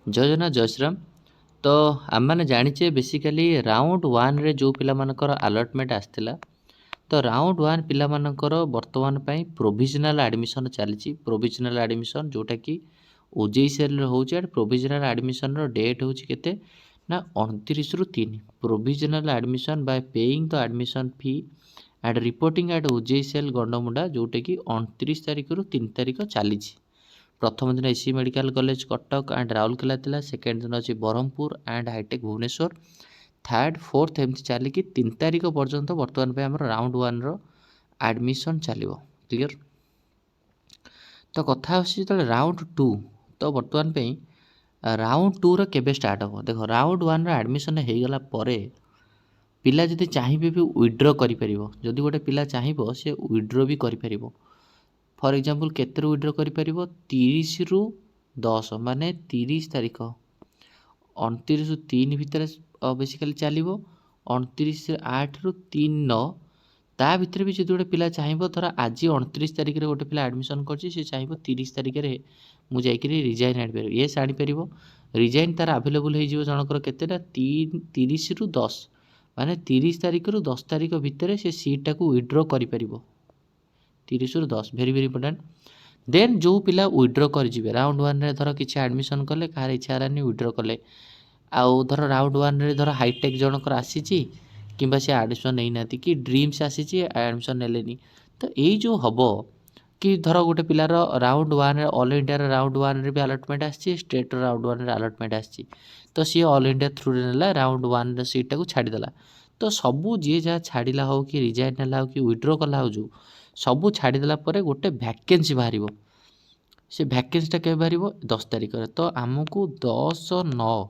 जय जगन्नाथ जय श्रीराम। तो आम मैंने जाचे बेसिकाली राउंड वन रे जो पिला मानकर अलॉटमेंट आसला तो राउंड वन पिला मानकर वर्तमान ପାଇଁ प्रोविजनल एडमिशन चली प्रोविजनल एडमिशन जोटा कि ओजेईसीएल होचे प्रोविजनल एडमिशन रो डेट होची केते ना 29 रु 3 provisional admission by paying the admission fee and reporting at OJEECL Gandamunda जोटा कि 29 तारिख रु 3 तारिख चली। प्रथम दिन SC medical college Cuttack and Rourkela थिला, सेकेंड दिन अच्छी Brahmapur and hitech Bhubaneswar, third fourth एमती चलिकी 3 तारिख पर्यंत बर्तमान पे हमर राउंड वन रो एडमिशन चलिबो। क्लियर। तो कथा होछि त राउंड टू तो बर्तमान पे राउंड टू रो केबे स्टार्ट हो। देखो राउंड वन रो एडमिशन हे गला परे पिला जदि चाहिबे भी विथड्रॉ करि परिबो। जदि गोटे पिला चाहिबो से विथड्रॉ भी करि परिबो। फॉर एग्जांपल केते विथड्रॉ करि परिबो 30 रु 10 माने 30 तारिख 29 रु 3 भितर बेसिकली चलिबो 29 8 रु 3 9 ता भितर भी जदि गोटे पिला चाहिबो धर आज 29 तारिख रे गोटे पिला एडमिशन करछि से चाहिबो 30 तारिख रे मु जाइकरी रिजाइन आनि परिबो ये आनि परिबो। रिजाइन तार अवेलेबल हे जिवो जनकर केतेटा 30 रु 10 माने 30 तारिख रु 10 तारिख भितर से सीट टाको विथड्रॉ करि परिबो 30 रु 10 वेरी वेरी इंपोर्टेंट। देन जो पिला विथड्रॉ कर राउंड वन रे धर किसी एडमिशन कले कहार इच्छा हलानी विथड्रॉ कले आउ धर राउंड वन रे धर हाईटेक जनकर आसी किंबा से एडमिशन नहीं नाती कि ड्रीम्स आसी एडमिशन नेलेनी तो यही जो हबो कि धर गोटे पिलार राउंड वन रे ऑल इंडिया राउंड वन रे भी अलॉटमेंट आसी स्टेट राउंड वन रे अलॉटमेंट आसी तो सी ऑल इंडिया थ्रू रे नेला राउंड वन रे सीट टाको छाड़ी देला तो सबू जी जहाँ छाड़िला हो कि रिजाइन नेला हो कि विथड्रॉ कला हो जो सबू छाड़ीदेला गोटे भैकेंसी बाहर से भैकेंसीटा के बाहर 10 तारिख तो आमको 10/9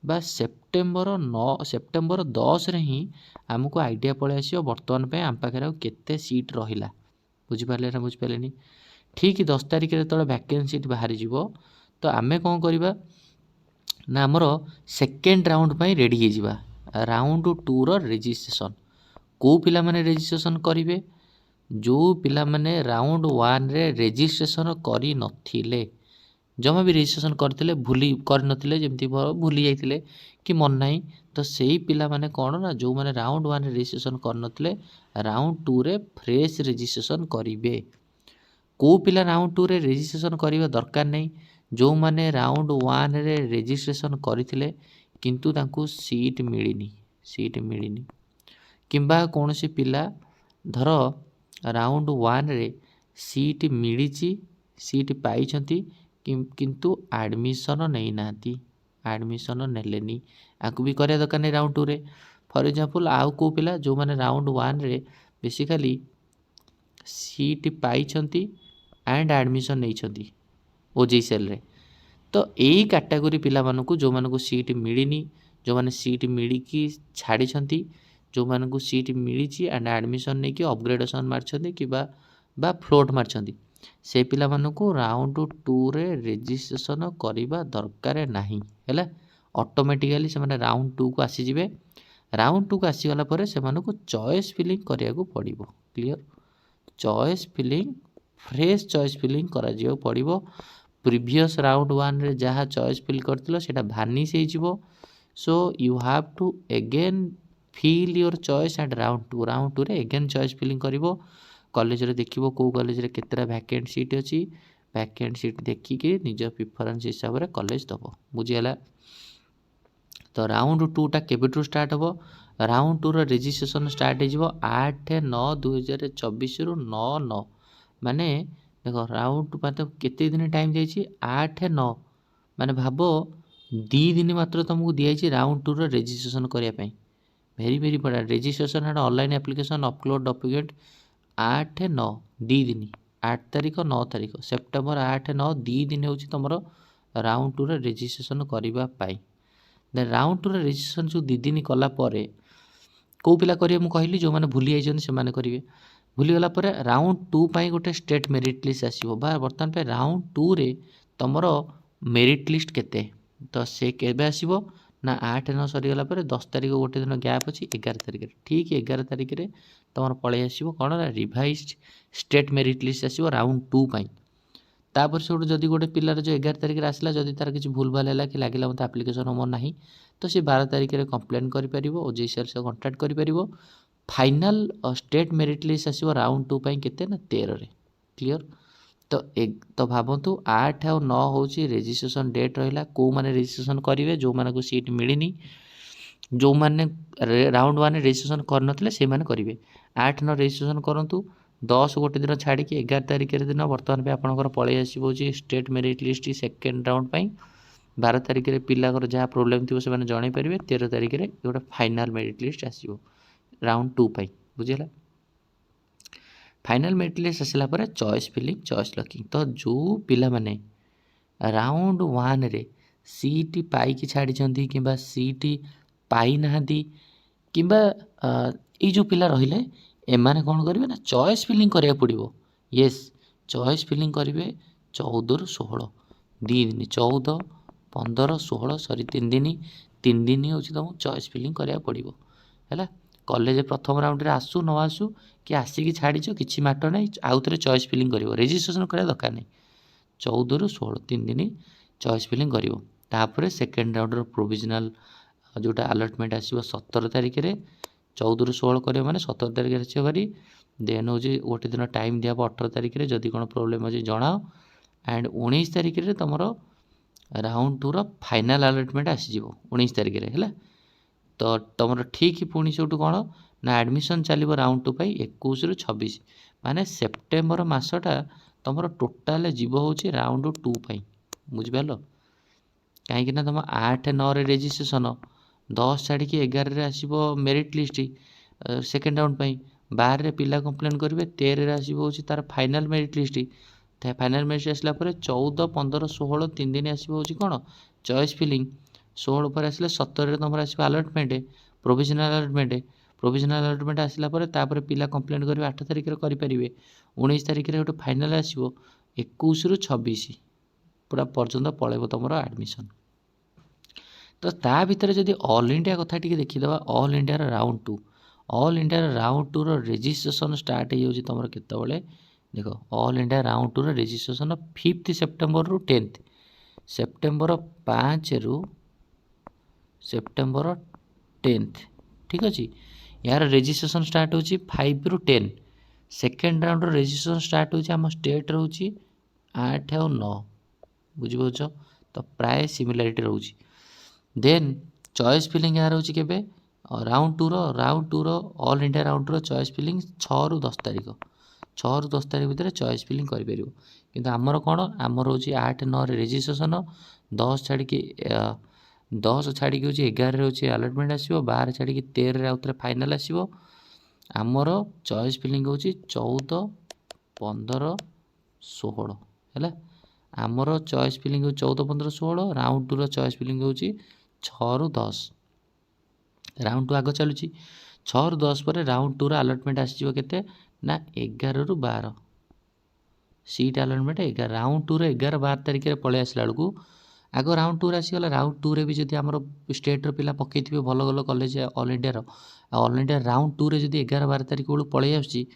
बा सेप्टेम्बर 10 रे ही आमको आइडिया पलि आसो बर्तमान पे आम पाखे केते सीट रहिला बुझिपारे ना बुझिपारे ठीक 10 तारिख जो भैकेंसी बाहरी जीवो तो आमे कौन करवा ना आमर सेकेंड राउंड पे रेडी हो जावा राउंड टू रो रजिस्ट्रेशन को पिला माने रजिस्ट्रेशन करेंगे जो पिला माने राउंड वन रे रजिस्ट्रेशन करी नथिले जमा भी रजिस्ट्रेशन करथिले भूली कर नथिले जेमती भूली जाइथिले कि मन नाही तो सेही पिला माने कोन ना जो माने राउंड वन रे रजिस्ट्रेशन कर नथिले राउंड टू रे फ्रेश रजिस्ट्रेशन करिवे। को पिला राउंड टू रे रजिस्ट्रेशन करिवा दरकार नहीं जो माने राउंड वन रे रजिस्ट्रेशन करथिले किंतु तांको सीट मिलिनी किंबा कोनोसी पिला धर राउंड वन रे सीट मिली सीट पाई किंतु एडमिशन नहीं नाती एडमिशन नेलेनी आपको भी करिया दरकार नहीं राउंड टू रे। फॉर एग्जांपल आउ को पिला जो माने राउंड वन रे basically seat pi and admission नहीं ओजेईसीएल रे तो यही कैटेगरी पिला मानकु जो मानकु सीट मिलिनी जो माने सीट मिलिकी छाड़ी जो मानकु सीट मिली एंड एडमिशन नहीं कि अपग्रेडेशन मारछंती कि बा फ्लोट मारछंती से पिला मानकु राउंड टू रे रजिस्ट्रेशन करिबा दरकार नाही हैला ऑटोमेटिकली से माने राउंड टू को आसी जिवे। राउंड टू को आसी गला परे से मानकु चॉइस फिलिंग करिया को पड़िबो। Clear. Choice filling fresh choice filling करा जियो पड़िबो। प्रीवियस राउंड वन रे जहाँ चॉइस फिल करथिलो सेटा भानिश हे जिवो so you have to again fill your choice and round two रे अगेन चॉइस फिलिंग करिवो। कॉलेज रे देखिवो को कॉलेज रे केतेटा वैकेंट सीट अछि वैकेंट सीट देखिके निज प्रिफरेंस हिसाब रे कॉलेज दबो बुझियला। तो राउंड टू टा केबेटू स्टार्ट हबो round to row registration start हे जिवो 8/9/2024 रु 9/9 माने देखो राउंड मात्र केते दिन टाइम जाइछि 8/9 माने भाबो 2 दिन मात्र तुमको दिया राउंड टू रो रजिस्ट्रेशन करिया पई very very important. Registration and online application upload document 8/9 2 दिन 8 तारिख 9 तारिख सेप्टेम्बर 8/9 2 दिन हो तुम राउंड टू रे रजिस्ट्रेशन करबा पाई। देन राउंड टू रे रजिस्ट्रेशन जो 2 दिन कला परे को पिला करिए मु कहली जो माने भूली आइछन से माने करिवे भूली गला परे राउंड टू पाई गोटे स्टेट मेरिट लिस्ट आसीबो बा वर्तमान पे राउंड टू रे तमरो मेरिट लिस्ट केते तो से केबे आसीबो ना 8/9 सरीगला 10 तारिख गोटे दिन गैप अच्छी 11 तारिख ठीक 11 तारिख तुम पलि आसो कौन रिवाइज स्टेट मेरिट लिस्ट आसो राउंड टू पाई तापर से जदि गोटे पिलार जो 11 तारिख आसला जदि तार किसी भूल भाल है कि लगे मतलब आप्लिकेसन नंबर ना तो सी 12 तारिख में कंप्लेन कर ओजेसीआर से कंटाक्ट कर फाइनाल स्टेट मेरिट लिस्ट आसो राउंड 2 केते ना 13 क्लियर। तो भावतु 8 और 9 हूँ रेजिस्ट्रेशन डेट रहा कौ मैंने रेजिस्ट्रेशन करेंगे जो मानक सीट मिलनी जो मैंने राउंड 1 रेजिस्ट्रेशन करनथिले से माने करेंगे 8 9 रेजिस्ट्रेशन करूँ 10 गोटे दिन छाड़ी 11 तारिख दिन बर्तमान पे आपंकर पलि आसो state merit list second round 12 तारिख में पिलाकर जहाँ प्रोब्लेम थी से जन पारे 13 तारिख में गोटे फाइनाल मेरिट लिस्ट आसो राउंड 2 बुझेगा। फाइनाल मेरिट लिस्ट आसला पर चॉइस फिलिंग चॉइस लकिंग तो जो पिला माने राउंड 1 रे सीट पाई छाड़ी कि सीट पाई ना कि जो पिला रहिले एमाने कौन करेंगे ना चॉइस फिलिंग करा पड़ो। येस चॉइस फिलिंग करेंगे 14 ରୁ 16 2 दिन 14 15 16 सॉरी 3 दिन हूँ तुमको चॉइस फिलिंग करा पड़ो है। कॉलेज प्रथम राउंड रे आसू न आसू कि आसिक छाड़ी कि मैटर ना आउ थे चॉइस फिलिंग कर रेजिस्ट्रेशन करा दरकार नहीं 14 ରୁ 16 3 दिन चॉइस फिलिंग कर सेकेंड राउंड प्रोविजनल जोटा अलॉटमेंट आसो 17 तारिख में 14 ରୁ 16 कर मैंने 17 तारिख आसो भारी देन हूँ गोटे दिन टाइम दिया 18 तारिख में जदि कौन प्रोब्लेम अच्छे जनाओ एंड 19 तारिख में तुम राउंड 2 फाइनाल अलॉटमेंट आसीज 19 तारिख में है। तो तुम ठीक पुणी से कौन ना एडमिशन चलो राउंड 2 21 ରୁ 26 माने सेप्टेम्बर मसटा तुम टोटाल जीव हूँ राउंड 2 बुझिपार कहीं तुम 8 9 रेजिस्ट्रेशन 10 छाड़ी 11 आसो मेरिट लिस्ट सेकेंड राउंड 12 रे पिला कंप्लेन करेंगे 13 आसो तार final merit list final merit आसला 14 15 16 3 दिन आसो कौन चॉइस फिलिंग 16 पर आसले 17 तुम आसो अलॉटमेंट प्रोविजनल अलॉटमेंट आसला पिला कंप्लेन करेंगे 8 तारिख करेंगे 19 तारिख में गोटे फाइनाल आसो 21 ରୁ 26 पूरा पर्यंत पलैब तुम एडमिशन। तो ता भितर जदि ऑल इंडिया कथा टी देखीदे all India round 2 registration start हो तुम केतबले देख all India round 2 registration 5 September ରୁ 10 सेप्टेम्बर 5 ରୁ सेप्टेम्बर 10 ठीक अच्छे यार रेजिस्ट्रेशन स्टार्ट हो 5 ରୁ 10 सेकेंड राउंड रेजिस्ट्रेशन स्टार्ट हो आम स्टेट रोचे 8 और 9 बुझीपार तो प्राय सिमिलारिटी रोचे देन चॉइस फिलिंग यार रोचे के round 2 all India round 2 choice filling 6 ରୁ 10 तारिख 6 ରୁ 10 तारिख भितर चॉइस फिलिंग कर आमर कौन आमर हूँ 8 9 रेजिस्ट्रेशन 10 छाड़ी 10 छाड़ी हूँ 11 हूँ अलॉटमेंट आसो 12 छाड़ी 13 आउ थे फाइनाल आसो आमर चॉइस फिलिंग हूँ 14 15 16 है आमर चॉइस फिलिंग हूँ 14 15 16 राउंड 2 चॉइस फिलिंग हूँ 6 ରୁ 10 राउंड 2 आग चलुची 6 ରୁ 10 पर राउंड 2 अलॉटमेंट आसो के ना 11 ରୁ 12 सीट अलॉटमेंट 11 राउंड 2 11 12 तारिख में पलि आसला बेलू आग राउंड 2 आसीगला राउंड 2 भी जब आम स्टेट पिला पकई भल भल कॉलेज ऑल इंडिया राउंड 2 जब 11 12 तारिख बेलू पलि आसी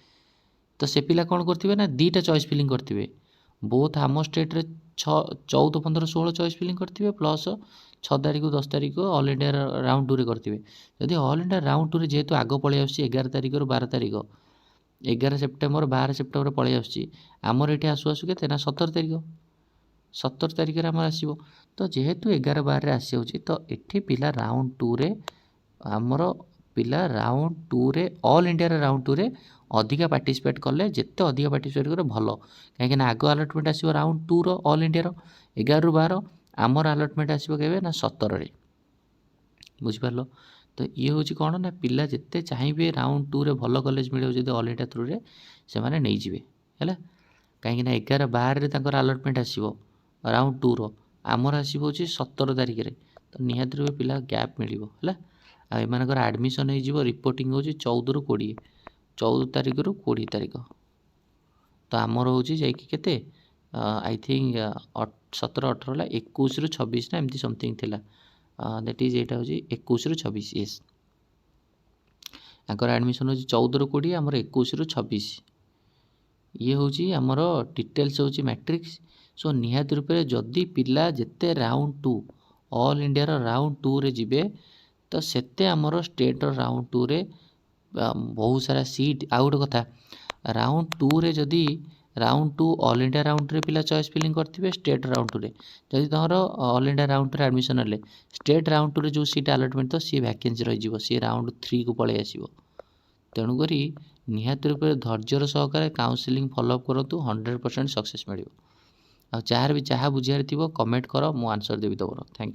तो से पिला कौन करेंगे ना 2टा चॉइस फिलिंग करेंगे बोथ आम स्टेट रे 14 15 16 चॉइस फिलिंग करेंगे प्लस 6 तारिख 10 तारिख ऑल इंडिया राउंड 2 करेंगे जदि ऑल इंडिया राउंड 2 जेहेतु आग पलि आस 11 तारिख 12 तारिख 11 सेप्टेम्बर 12 सेप्टेम्बर पलि आसमर ये आसू आसू के 17 तारिख आम आसो तो जेहेतु 11 12 आसी तो ये पिला राउंड 2 रे आमर पिला राउंड 2 रे ऑल इंडिया राउंड 2 रे अधिका पार्टिसिपेट कले जिते अधिका पार्टिसिपेट करे भल कहीं आग अलॉटमेंट आसो राउंड 2 ऑल इंडिया 11 ରୁ 12 आमर अलॉटमेंट आसो के ना 17 बुझिपार तो ये हूँ कौन ना पिला जिते चाहिए राउंड 2 रे भल कॉलेज मिले जो ऑल इंडिया थ्रू से नहीं जी है कहीं 11 12 अलॉटमेंट आसो राउंड 2 आमर आसो 17 तारिख में तो निहाती रूप पिला गैप मिल एमर आडमिशन हो रिपोर्टिंग हूँ 14 ରୁ 20 14 तारिख ରୁ 20 तारिख तो आमर हूँ जाते आई थिंक 17 18 21 ରୁ 26 ना एमती समथिंग थिला दैट इज एटा हूँ 21 ରୁ 26 येस आगर आडमिशन हूँ 14 ରୁ 20 आमर 21 ରୁ 26 ये हूँ आमर डिटेल्स हूँ मैट्रिक्स सो निहाती रूप से जदि पिला जिते राउंड 2 ऑल इंडिया राउंड 2 रे जिबे तो सेते आमर स्टेट राउंड 2 रे बहुत सारा सीट। आउ गोटे कथा राउंड 2 रे जदि राउंड 2 ऑल इंडिया राउंड रे पिला चॉइस फिलिंग करथिबे स्टेट राउंड 2 रे जदि तमरो ऑल इंडिया राउंड रे एडमिशन हेले स्टेट राउंड 2 रे जो सीट अलॉटमेंट तो सी वैकेंसी रही जिवो सी राउंड 3 को पळे आसीबो। तेणु करी निहाती रूप से धैर्यर सहकारे काउंसलिंग फॉलोअप करतु 100% सक्सेस मिलिबो। आ जार भी जहाँ बुझियार थिबो कमेंट करो मु आंसर देबी तमरो। Thank you.